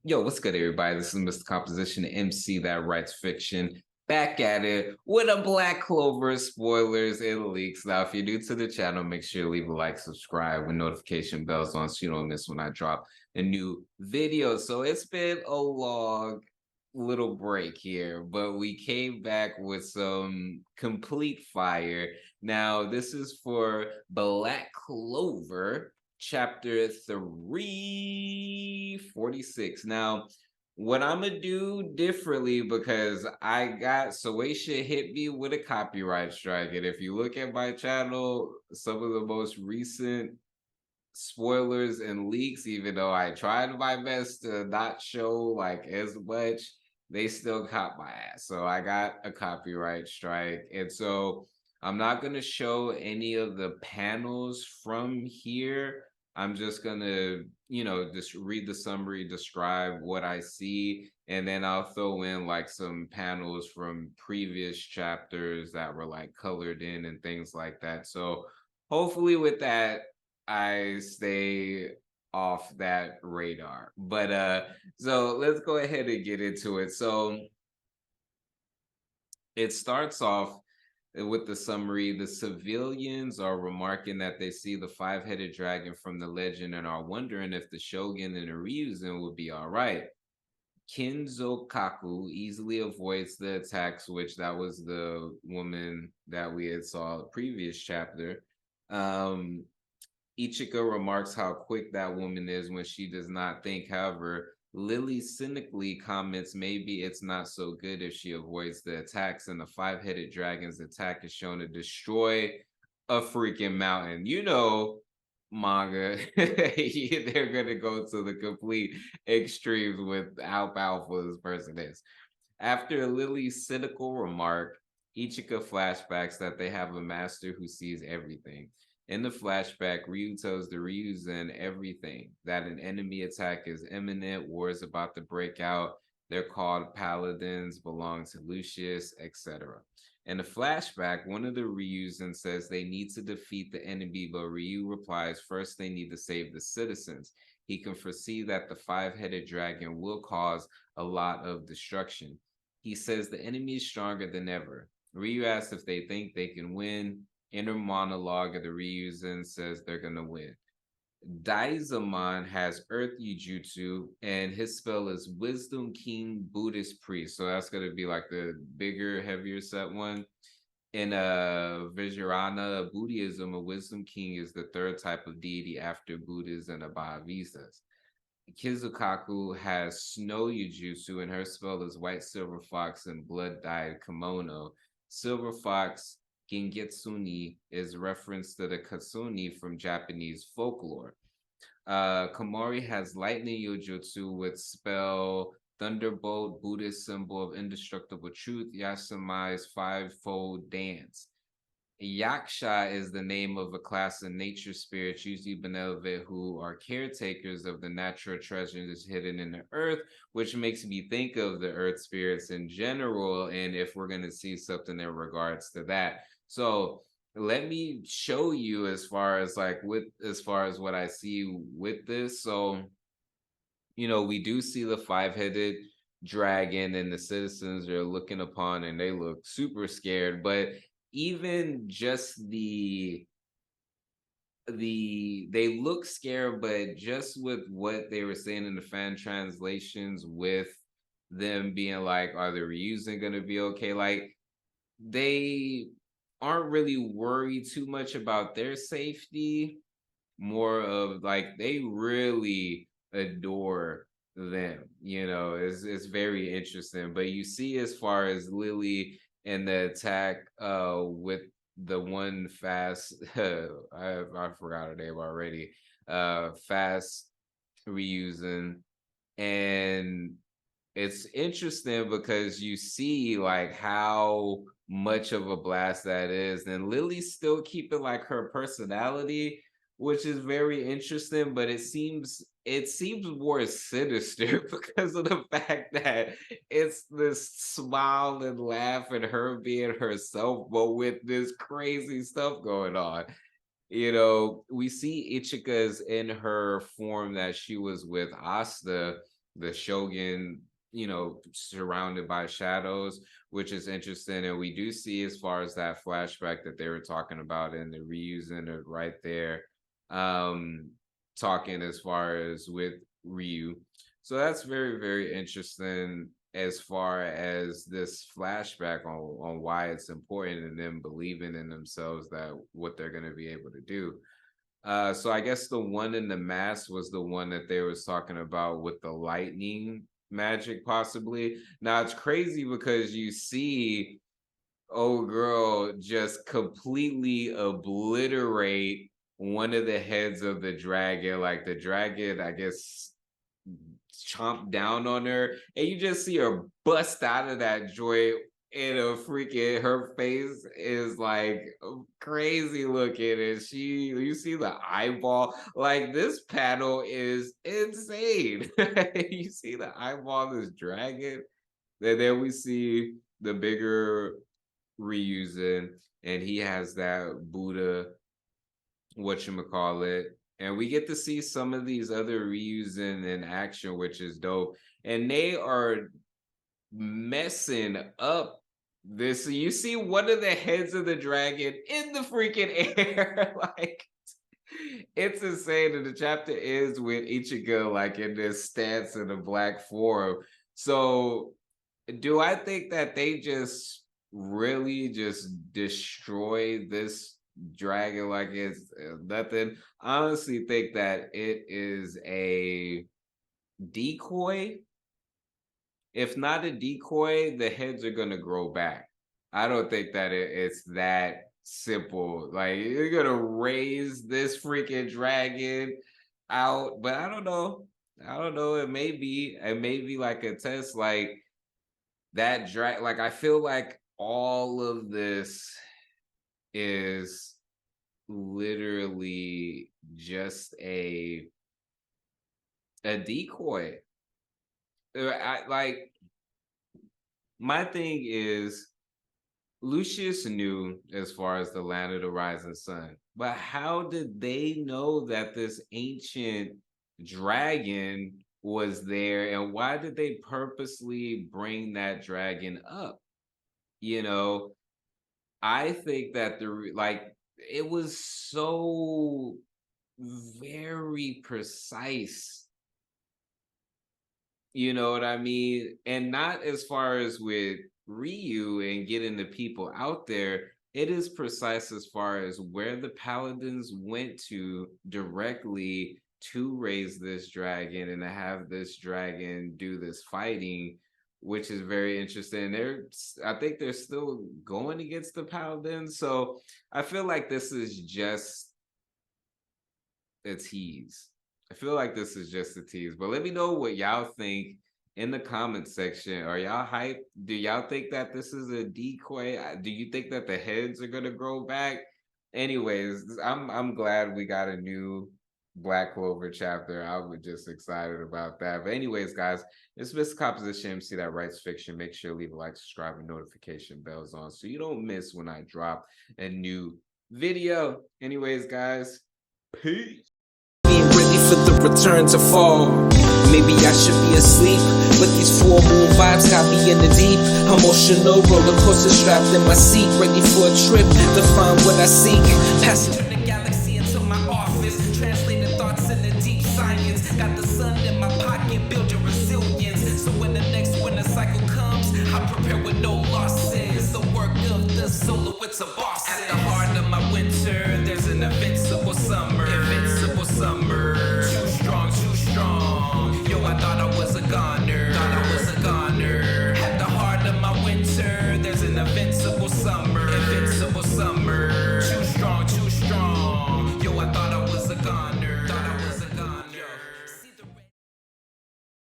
Yo, what's good, everybody? This is Mr. Composition, the MC that writes fiction. Back at it with a Black Clover spoilers and leaks. Now, if you're new to the channel, make sure to leave a like, subscribe with notification bells on so you don't miss when I drop a new video. So it's been a long little break here, but we came back with some complete fire. Now, this is for Black Clover chapter 346. Now, what I'm gonna do differently because I got Soatia hit me with a copyright strike. And if you look at my channel, some of the most recent spoilers and leaks, even though I tried my best to not show like as much, they still caught my ass. So I got a copyright strike. And so I'm not going to show any of the panels from here. I'm just going to, just read the summary, describe what I see, and then I'll throw in like some panels from previous chapters that were like colored in and things like that. So hopefully with that, I stay off that radar. But so let's go ahead and get into it. So it starts off with the summary. The civilians are remarking that they see the five-headed dragon from the legend and are wondering if the shogun and the ryuzen will be all right. Kinzo easily avoids the attacks, which that was the woman that we had saw the previous chapter. Ichika remarks how quick that woman is when she does not think. However, Lily cynically comments maybe it's not so good if she avoids the attacks, and the five-headed dragon's attack is shown to destroy a freaking mountain. Manga, they're gonna go to the complete extremes with how powerful this person is. After Lily's cynical remark, Ichika flashbacks that they have a master who sees everything. In the flashback, Ryu tells the Ryuzen everything, that an enemy attack is imminent, war is about to break out, they're called paladins, belong to Lucius, etc. In the flashback, one of the Ryuzen says they need to defeat the enemy, but Ryu replies first they need to save the citizens. He can foresee that the five-headed dragon will cause a lot of destruction. He says the enemy is stronger than ever. Ryu asks if they think they can win. Inner monologue of the Ryuzen says they're gonna win. Daizamon has Earth Jutsu, and his spell is Wisdom King Buddhist Priest. So that's gonna be like the bigger, heavier set one. In Vajrayana Buddhism, a Wisdom King is the third type of deity after Buddhas and Abhidhammas. Kizukaku has Snow Yujutsu, and her spell is White Silver Fox and Blood Dyed Kimono. Silver Fox Gengetsuni is reference to the Katsuni from Japanese folklore. Komori has Lightning Yojutsu with spell Thunderbolt, Buddhist symbol of indestructible truth. Yasamai's fivefold dance. Yaksha is the name of a class of nature spirits, usually benevolent, who are caretakers of the natural treasures hidden in the earth, which makes me think of the earth spirits in general. And if we're going to see something in regards to that, so let me show you as far as what I see with this. So, we do see the five-headed dragon and the citizens are looking upon and they look super scared, but even just they look scared, but just with what they were saying in the fan translations, with them being like, are the Ryuzen gonna be okay? Like, they aren't really worried too much about their safety, more of like they really adore them. It's very interesting. But you see, as far as Lily and the attack with the one fast I forgot her name already. Fast Reusing. And it's interesting because you see like how much of a blast that is. And Lily's still keeping like her personality, which is very interesting, but it seems more sinister because of the fact that it's this smile and laugh and her being herself, but with this crazy stuff going on. We see Ichika's in her form that she was with Asta, the shogun, surrounded by shadows, which is interesting. And we do see, as far as that flashback that they were talking about, and the reusing it right there, talking as far as with Ryu. So that's very, very interesting as far as this flashback on why it's important, and them believing in themselves that what they're going to be able to do. So I guess the one in the mask was the one that they was talking about with the lightning magic, possibly. Now it's crazy because you see old girl just completely obliterate one of the heads of the dragon. Like the dragon, I guess, chomp down on her, and you just see her bust out of that joint, and her face is like crazy looking, and you see the eyeball. Like, this panel is insane. You see the eyeball of this dragon, and then we see the bigger Ryuzen, and he has that Buddha, whatchamacallit. And we get to see some of these other Ryuzen in action, which is dope. And they are messing up this. So you see one of the heads of the dragon in the freaking air. Like, it's insane. And the chapter ends with Ichigo like in this stance in the black form. So do I think that they just really just destroy this dragon like it's nothing? I honestly think that it is a decoy. If not a decoy, the heads are gonna grow back. I don't think that it's that simple. Like, you're gonna raise this freaking dragon out, but I don't know. I don't know. It may be like a test. Like, that drag. Like, I feel like all of this is literally just a decoy. My thing is, Lucius knew as far as the land of the rising sun, but how did they know that this ancient dragon was there, and why did they purposely bring that dragon up? I think that it was so very precise. You know what I mean? And not as far as with Ryu and getting the people out there, it is precise as far as where the paladins went to directly to raise this dragon and to have this dragon do this fighting, which is very interesting. I think they're still going against the paladins. So I feel like this is just a tease. I feel like this is just a tease, but let me know what y'all think in the comment section. Are y'all hyped? Do y'all think that this is a decoy? Do you think that the heads are gonna grow back? Anyways, I'm glad we got a new Black Clover chapter. I was just excited about that. But anyways, guys, it's Mr. Composition MC that writes fiction. Make sure to leave a like, subscribe, and notification bells on so you don't miss when I drop a new video. Anyways, guys, peace. Ready for the return to fall. Maybe I should be asleep, but these full moon vibes got me in the deep. Emotional roller coaster strapped in my seat, ready for a trip to find what I seek. Passing through the galaxy into my office, translating thoughts into deep science. Got the sun in my pocket, building resilience. So when the next winter cycle comes, I prepare with no losses. The work of the soloists of boss. At the heart of my winter, there's an invincible summer. Invincible summer. Too strong, too strong. Yo, I thought I was a goner.